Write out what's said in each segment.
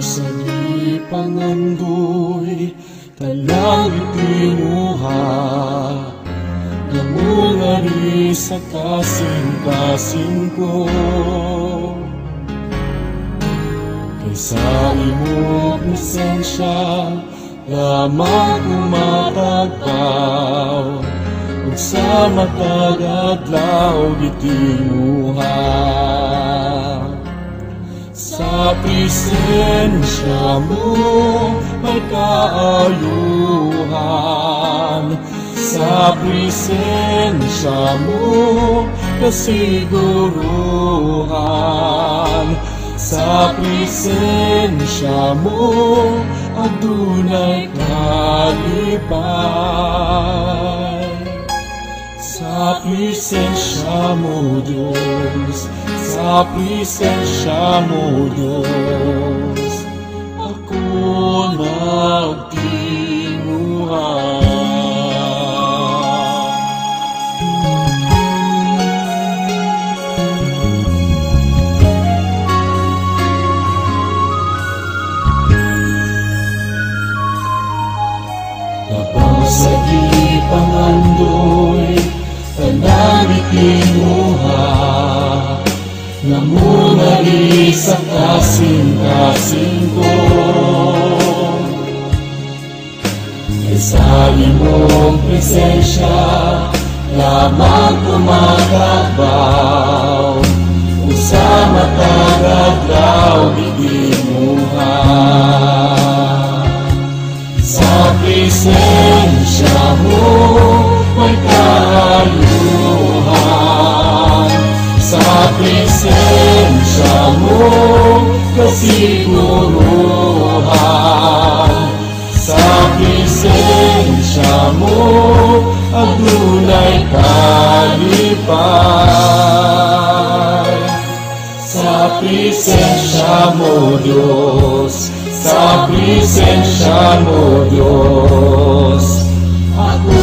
sa di pangandoy talang itinuha namungari sa kasing-kasing ko kaysa imo presensya lamang kumatagpaw ug sa matag adlaw gitinuha sa presensya mo may kaayuhan sa presensya mo kasiguruhan sa presensya mo adunay kalipay sa presensya mo Diyos sa presensya mo Diyos ako nagtinguhan sa di pangandoy tanang itinuha namungari sa kasing-kasing ko kaysa imong presensya lamang kumakagbaw ug sa matag adlaw gitinuha sa presensya mo may kaayuhan sa presensya mo kasiguruhan sa presensya mo adunay kalipay sa presensya mo Diyos sa presensya mo Diyos ako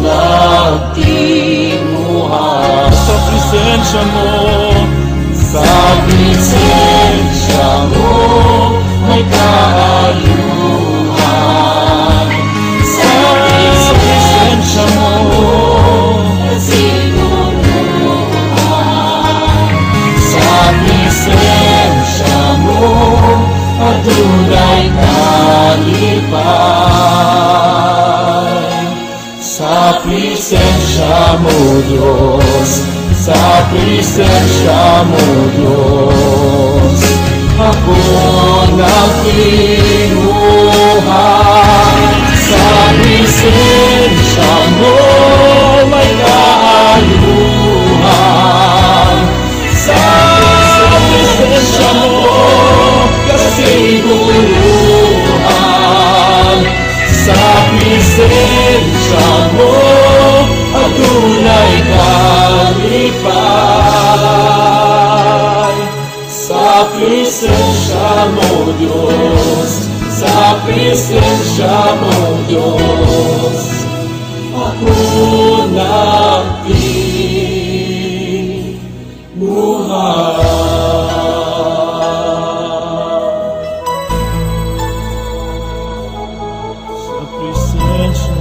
nagtinguhan sa presensya mo may kaayuhan sa presensya mo kasiguruhan sa presensya mo adunay kalipay sa presensya mo Diyos sa presensya mo Diyos ako nagtinguhan sa presensya mo may kaayuhan sa presensya mo kasiguruhan sa presensya mo adunay kalipay sa presensya mo Diyos sa presensya mo Diyos ako nagtinguhan sa presensya